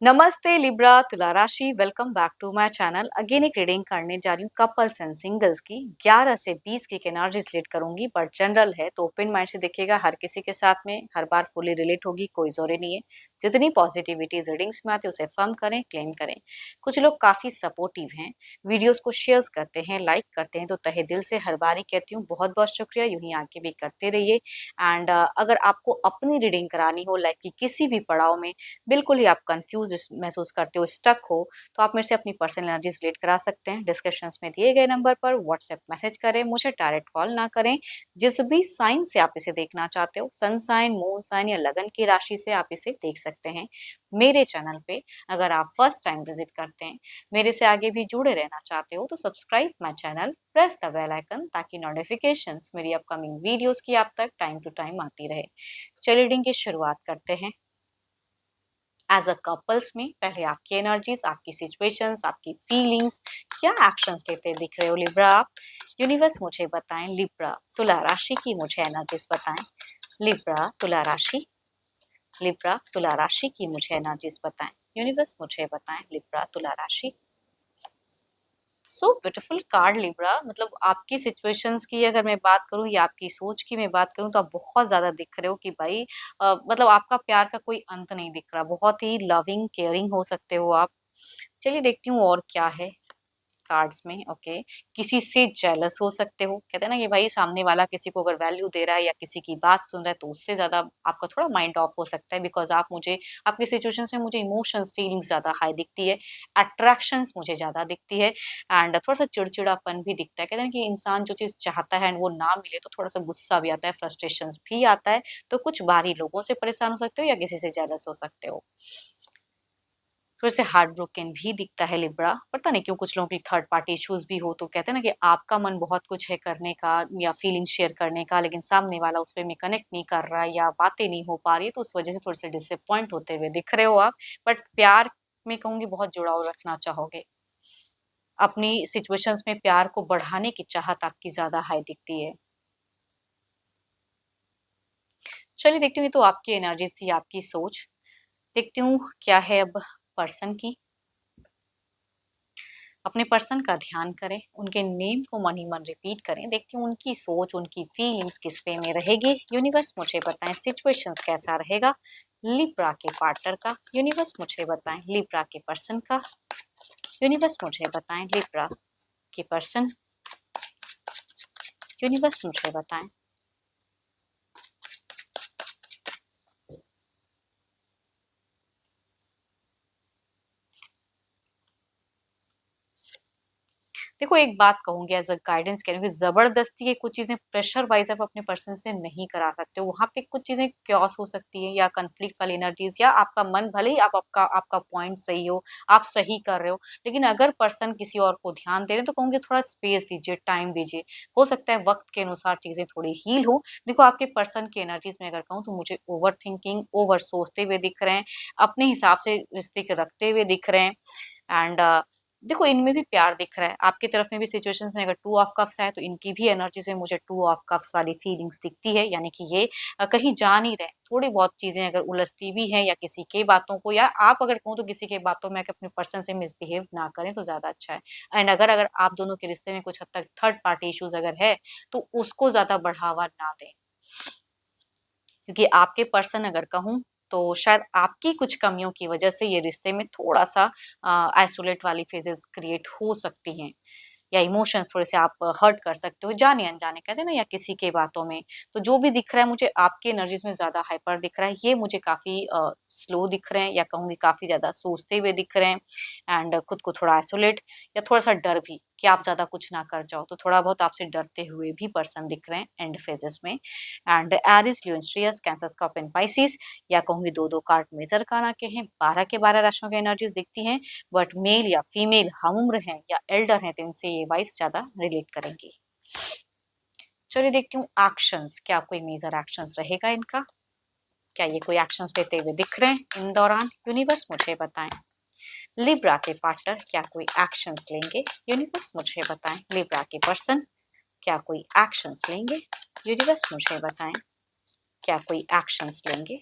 नमस्ते लिब्रा तुला राशि, welcome back to my channel. Again एक रीडिंग करने जा रही हूँ कपल्स एंड सिंगल्स की। 11 से 20 की एनर्जी रिलेट करूंगी, बट जनरल है तो ओपन माइंड से देखिएगा। हर किसी के साथ में हर बार फुली रिलेट होगी, कोई जरूरी नहीं है। जितनी पॉजिटिविटी रीडिंग्स में आती है उसे फर्म करें, क्लेम करें। कुछ लोग काफी सपोर्टिव हैं, वीडियोस को शेयर करते हैं, लाइक करते हैं, तो तहे दिल से हर बार ही कहती हूँ बहुत बहुत शुक्रिया। यूं ही आगे भी करते रहिए। एंड अगर आपको अपनी रीडिंग करानी हो लाइफ की किसी भी पड़ाव में, बिल्कुल ही आप कंफ्यूज महसूस करते हो, स्टक हो, तो आप मेरे से अपनी पर्सनल एनर्जी रिलेट करा सकते हैं। डिस्क्रिप्शन में दिए गए नंबर पर व्हाट्सएप मैसेज करें, मुझे डायरेक्ट कॉल ना करें। जिस भी साइन से आप इसे देखना चाहते हो, सन साइन, मून साइन या लगन की राशि से आप इसे देख सकते हैं मेरे चैनल पे। अगर आप फर्स्ट टाइम विजिट करते हैं, मेरे से आगे भी जुड़े रहना चाहते हो, तो subscribe my channel, press the bell icon, ताकि नोटिफिकेशंस मेरी अपकमिंग वीडियोस की आप तक टाइम टू टाइम आती रहे। चलिए रीडिंग की शुरुआत करते हैं। एज अ कपल्स में पहले आपकी एनर्जीज, आपकी सिचुएशंस, आपकी फीलिंग्स, क्या एक्शंस लेते दिख रहे हो लिब्रा आप। यूनिवर्स मुझे बताएं। लिब्रा तुला राशि की मुझे एनर्जीज बताएं। लिब्रा तुला राशि, लिब्रा तुला राशि की मुझे एनर्जीज बताएं। यूनिवर्स मुझे बताएं। लिब्रा तुला राशि। So beautiful card Libra. मतलब आपकी सिचुएशंस की अगर मैं बात करूं या आपकी सोच की मैं बात करूं, तो आप बहुत ज्यादा दिख रहे हो कि भाई मतलब आपका प्यार का कोई अंत नहीं दिख रहा। बहुत ही लविंग केयरिंग हो सकते हो आप। चलिए देखती हूँ और क्या है कार्ड्स में। ओके, किसी से जेलस हो सकते हो। कहते हैं ना कि भाई सामने वाला किसी को अगर वैल्यू दे रहा है या किसी की बात सुन रहा है, तो उससे ज्यादा आपका थोड़ा माइंड ऑफ हो सकता है। बिकॉज आप मुझे, आपकी सिचुएशंस में मुझे इमोशंस, फीलिंग्स ज्यादा हाई दिखती है, अट्रैक्शंस मुझे ज्यादा दिखती है, एंड थोड़ा सा चिड़चिड़ापन भी दिखता है। कहते हैं कि इंसान जो चीज चाहता है वो ना मिले तो थोड़ा सा गुस्सा भी आता है, फ्रस्ट्रेशन भी आता है। तो कुछ बाहरी लोगों से परेशान हो सकते हो या किसी से जेलस हो सकते हो। थोड़े से हार्ट ब्रोकन भी दिखता है लिब्रा। पता नहीं क्यों कुछ लोगों की थर्ड पार्टी इश्यूज भी हो, तो कहते हैं ना कि आपका मन बहुत कुछ है करने का या फीलिंग शेयर करने का, लेकिन सामने वाला उस पे में कनेक्ट नहीं कर रहा या बातें नहीं हो पा रही, तो उस वजह से थोड़े से डिसअपॉइंट होते हुए दिख रहे हो आप। बट प्यार में कहूंगी बहुत जुड़ाव रखना चाहोगे। अपनी सिचुएशंस में प्यार को बढ़ाने की चाहत आपकी ज्यादा हाई दिखती है। चलिए देखती हूँ, ये तो आपकी एनर्जीज थी, आपकी सोच। देखती हूँ क्या है अब पर्सन की। अपने पर्सन का ध्यान करें, उनके नेम को मन ही मन रिपीट करें। देखती हूँ उनकी सोच, उनकी फीलिंग्स किस वे में रहेगी। यूनिवर्स मुझे बताएं सिचुएशन कैसा रहेगा लिब्रा के पार्टनर का। यूनिवर्स मुझे बताएं लिब्रा के पर्सन का। यूनिवर्स मुझे बताएं लिब्रा के पर्सन। यूनिवर्स मुझे बताएं। देखो एक बात कहूंगी एज अ गाइडेंस के लिए, जबरदस्ती ये कुछ चीजें प्रेशर वाइज आप अपने पर्सन से नहीं करा सकते हो। वहां पे कुछ चीजें क्योस हो सकती है या कंफ्लिक्ट वाली एनर्जीज, या आपका मन भले ही आपका आपका पॉइंट सही हो, आप सही कर रहे हो, लेकिन अगर पर्सन किसी और को ध्यान दे रहे हैं तो कहूंगी थोड़ा स्पेस दीजिए, टाइम दीजिए। हो सकता है वक्त के अनुसार चीजें थोड़ी हील हो। देखो आपके पर्सन की एनर्जीज में अगर कहूँ तो मुझे ओवर थिंकिंग, ओवर सोचते हुए दिख रहे हैं, अपने हिसाब से रिश्ते के रखते हुए दिख रहे हैं। एंड देखो इनमें भी प्यार दिख रहा है। आपकी तरफ में भी सिचुएशंस में अगर टू ऑफ कप्स है, तो इनकी भी एनर्जी से मुझे टू ऑफ कप्स वाली फीलिंग्स दिखती है। यानी कि ये कहीं जा नहीं रहे। थोड़ी बहुत चीजें अगर उलझती भी हैं या किसी के बातों को, या आप अगर कहूँ तो किसी के बातों में अपने पर्सन से मिसबिहेव ना करें तो ज्यादा अच्छा है। एंड अगर अगर आप दोनों के रिश्ते में कुछ हद तक थर्ड पार्टी इश्यूज अगर है, तो उसको ज्यादा बढ़ावा ना दें। क्योंकि आपके पर्सन अगर कहूँ तो शायद आपकी कुछ कमियों की वजह से ये रिश्ते में थोड़ा सा आइसोलेट वाली फेजेस क्रिएट हो सकती हैं, या इमोशंस थोड़े से आप हर्ट कर सकते हो जाने अनजाने, कहते हैं ना, या किसी के बातों में। तो जो भी दिख रहा है मुझे आपकी एनर्जीज में ज्यादा हाइपर दिख रहा है। ये मुझे काफी स्लो दिख रहे हैं, या कहूंगी काफी ज्यादा सोचते हुए दिख रहे हैं। एंड खुद को थोड़ा आइसोलेट या थोड़ा सा डर भी कि आप ज्यादा कुछ ना कर जाओ, तो थोड़ा बहुत आपसे डरते हुए भी पर्सन दिख रहे हैं एंड फेजेस में। And Aries, Leo, Sagittarius, Cancer, Scorpion, Pisces, या कहूंगी दो दो कार्ड मेजर काना के हैं। 12 के 12 राशियों की एनर्जीज दिखती हैं। बट मेल या फीमेल, हम उम्र हैं या एल्डर हैं, तो इनसे ये वाइस ज्यादा रिलेट करेंगी। चलिए देखती हूँ एक्शंस, क्या कोई मेजर एक्शंस रहेगा इनका। क्या ये कोई एक्शंस लेते हुए दिख रहे हैं इन दौरान। यूनिवर्स मुझे बताएं लिब्रा के पार्टनर क्या कोई एक्शंस लेंगे। यूनिवर्स मुझे बताएं लिब्रा के पर्सन क्या कोई एक्शंस लेंगे। यूनिवर्स मुझे बताएं क्या कोई एक्शंस लेंगे।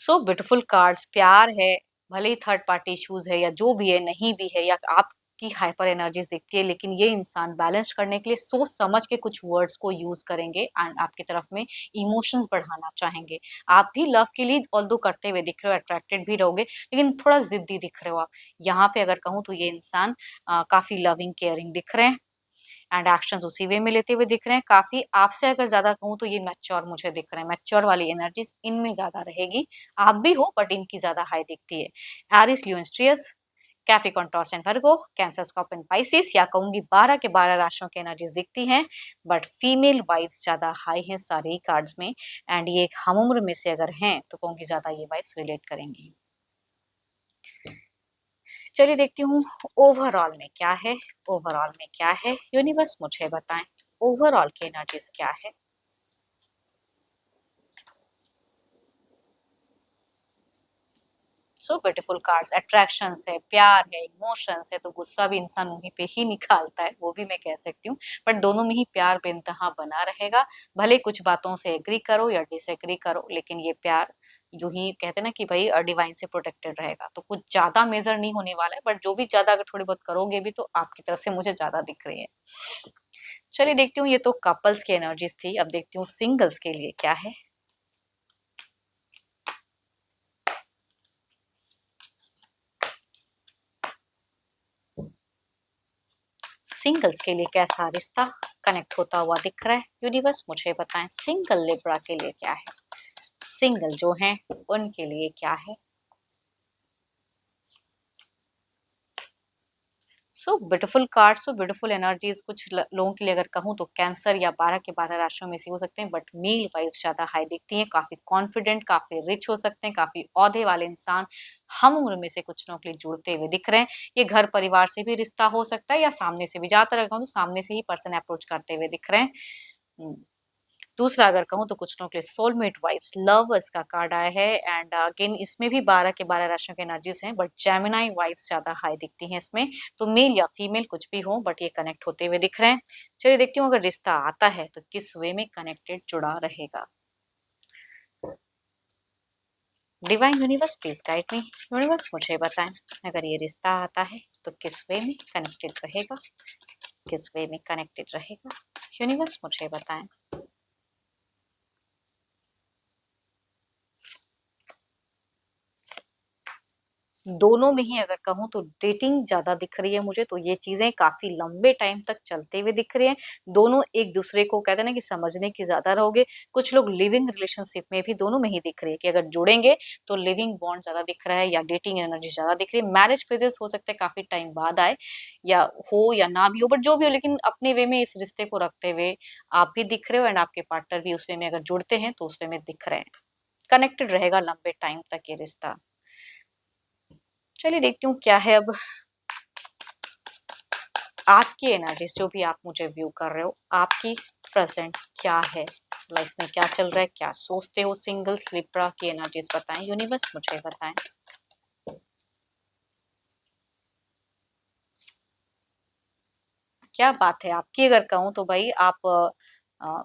सो ब्यूटीफुल कार्ड्स, प्यार है, भले ही थर्ड पार्टी इश्यूज है या जो भी है, नहीं भी है, या आपकी हाइपर एनर्जीज दिखती है, लेकिन ये इंसान बैलेंस करने के लिए सोच समझ के कुछ वर्ड्स को यूज करेंगे एंड आपकी तरफ में इमोशंस बढ़ाना चाहेंगे। आप भी लव के लिए ऑल्दो करते हुए दिख रहे हो, अट्रैक्टेड भी रहोगे, लेकिन थोड़ा जिद्दी दिख रहे हो आप। यहाँ पे अगर कहूँ तो ये इंसान काफी लविंग केयरिंग दिख रहे हैं एंड एक्शंस उसी वे में लेते हुए दिख रहे हैं। काफी आपसे अगर ज्यादा कहूँ तो ये मैच्योर मुझे दिख रहे हैं, मैच्योर वाली एनर्जीज इनमें ज्यादा रहेगी। आप भी हो बट इनकी ज्यादा हाई दिखती है। Aries, Leo, Sagittarius, Capricorn, Taurus and Virgo, Cancer, Scorpion, Pisces, या कहूंगी 12 के 12 राशियों की एनर्जीज दिखती हैं, बट फीमेल वाइब्स ज्यादा हाई हैं सारे ही कार्ड्स में। एंड ये एक हम उम्र में से अगर हैं तो कहूंगी ज्यादा ये वाइब्स रिलेट करेंगी। चलिए देखती हूँ ओवरऑल में क्या है, ओवरऑल में क्या है, यूनिवर्स मुझे बताएं ओवरऑल की एनर्जीज क्या है। सो ब्यूटीफुल कार्ड्स, अट्रैक्शंस है, प्यार है, इमोशंस है, तो गुस्सा भी इंसान उन्हीं पे ही निकालता है, वो भी मैं कह सकती हूँ। बट दोनों में ही प्यार बेइंतहा बना रहेगा, भले कुछ बातों से एग्री करो या डिसएग्री करो, लेकिन ये प्यार यूं ही कहते हैं ना कि भाई डिवाइन से प्रोटेक्टेड रहेगा। तो कुछ ज्यादा मेजर नहीं होने वाला है, बट जो भी ज्यादा अगर थोड़ी बहुत करोगे भी तो आपकी तरफ से मुझे ज्यादा दिख रही है। चलिए देखती हूँ, ये तो कपल्स की एनर्जीज थी, अब देखती हूँ सिंगल्स के लिए क्या है। सिंगल्स के लिए कैसा रिश्ता कनेक्ट होता हुआ दिख रहा है, यूनिवर्स मुझे बताएं सिंगल लिब्रा के लिए क्या है, सिंगल जो हैं उनके लिए क्या है। So beautiful card, so beautiful energies, कुछ लोगों के लिए अगर कहूँ तो कैंसर या 12 के 12 राशियों में से हो सकते हैं, बट मेल वाइफ ज्यादा हाई दिखती हैं, काफी कॉन्फिडेंट, काफी रिच हो सकते हैं, काफी औहदे वाले इंसान हम उम्र में से कुछ लोगों के लिए जुड़ते हुए दिख रहे हैं। ये घर परिवार से भी रिश्ता हो सकता है या सामने से भी, ज्यादातर अगर कहूँ तो सामने से ही पर्सन अप्रोच करते हुए दिख रहे हैं। दूसरा अगर कहूँ तो कुछ लोगों के लिए सोलमेट वाइब्स, लवर्स का कार्ड आया है एंड अगेन इसमें भी 12 के 12 राशियों के एनर्जीज हैं, बट जेमिनाई वाइब्स ज्यादा हाई दिखती हैं इसमें। तो मेल या फीमेल कुछ भी हो, बट ये कनेक्ट होते हुए दिख रहे हैं। चलिए देखती हूँ अगर रिश्ता आता है तो किस वे में कनेक्टेड जुड़ा रहेगा। Divine universe please guide me, universe मुझे बताएं अगर ये रिश्ता आता है तो किस वे में कनेक्टेड रहेगा, किस वे में कनेक्टेड रहेगा, यूनिवर्स मुझे बताएं। दोनों में ही अगर कहूँ तो डेटिंग ज्यादा दिख रही है मुझे, तो ये चीजें काफी लंबे टाइम तक चलते हुए दिख रही हैं। दोनों एक दूसरे को कहते हैं ना कि समझने की ज्यादा रहोगे। कुछ लोग लिविंग रिलेशनशिप में भी दोनों में ही दिख रही है कि अगर जुड़ेंगे तो लिविंग बॉन्ड ज्यादा दिख रहा है या डेटिंग एनर्जी ज्यादा दिख रही है। मैरिज फेजेस हो सकते हैं काफी टाइम बाद आए, या हो या ना भी हो, बट जो भी हो, लेकिन अपने वे में इस रिश्ते को रखते हुए आप भी दिख रहे हो एंड आपके पार्टनर भी उस वे में अगर जुड़ते हैं तो उस वे में दिख रहे हैं। कनेक्टेड रहेगा लंबे टाइम तक ये रिश्ता। चलिए देखती हूँ क्या है अब आपकी एनर्जीज, जो भी आप मुझे व्यू कर रहे हो, आपकी प्रेजेंट क्या है, लाइफ में क्या चल रहा है, क्या सोचते हो। सिंगल्स लिब्रा की एनर्जीज बताएं, यूनिवर्स मुझे बताएं। क्या बात है आपकी, अगर कहूँ तो भाई आप अ,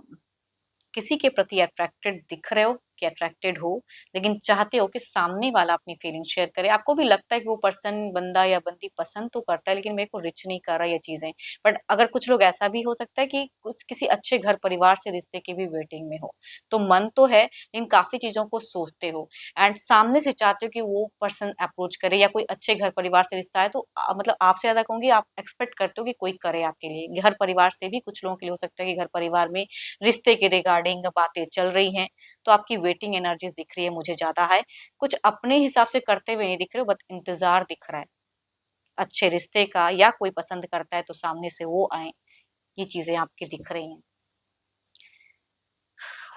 किसी के प्रति अट्रैक्टेड दिख रहे हो कि अट्रैक्टेड हो, लेकिन चाहते हो कि सामने वाला अपनी फीलिंग शेयर करे। आपको भी लगता है कि वो पर्सन, बंदा या बंदी पसंद तो करता है लेकिन मेरे को रिच नहीं कर रहा ये चीजें। बट अगर कुछ लोग ऐसा भी हो सकता है कि कुछ किसी अच्छे घर परिवार से रिश्ते की भी वेटिंग में हो, तो मन तो है लेकिन काफी चीजों को सोचते हो एंड सामने से चाहते हो कि वो पर्सन अप्रोच करे, या कोई अच्छे घर परिवार से रिश्ता है तो मतलब आपसे ज्यादा कहूंगी आप एक्सपेक्ट करते हो कि कोई करे आपके लिए। घर परिवार से भी कुछ लोगों के लिए हो सकता है कि घर परिवार में रिश्ते के रिगार्डिंग बातें चल रही हैं, तो आपकी वेटिंग एनर्जीज दिख रही है मुझे ज्यादा है। कुछ अपने हिसाब से करते हुए नहीं दिख रहे हो, बट इंतजार दिख रहा है अच्छे रिश्ते का, या कोई पसंद करता है तो सामने से वो आए, ये चीजें आपकी दिख रही हैं।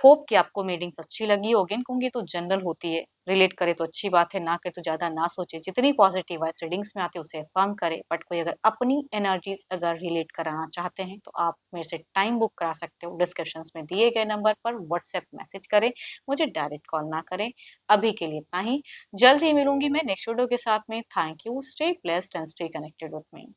होप कि आपको मीटिंग्स अच्छी लगी होगी। कहूंगी तो जनरल होती है, रिलेट करे तो अच्छी बात है, ना करे तो ज्यादा ना सोचे। जितनी पॉजिटिव वाइब्स रीडिंग्स में आती है उसे अफर्म करे, बट कोई अगर अपनी एनर्जीज अगर रिलेट कराना चाहते हैं तो आप मेरे से टाइम बुक करा सकते हो। डिस्क्रिप्शन में दिए गए नंबर पर व्हाट्सएप मैसेज करें, मुझे डायरेक्ट कॉल ना करें। अभी के लिए इतना ही, जल्द ही मिलूंगी मैं नेक्स्ट वीडियो के साथ में। Thank you, stay blessed and stay connected with me.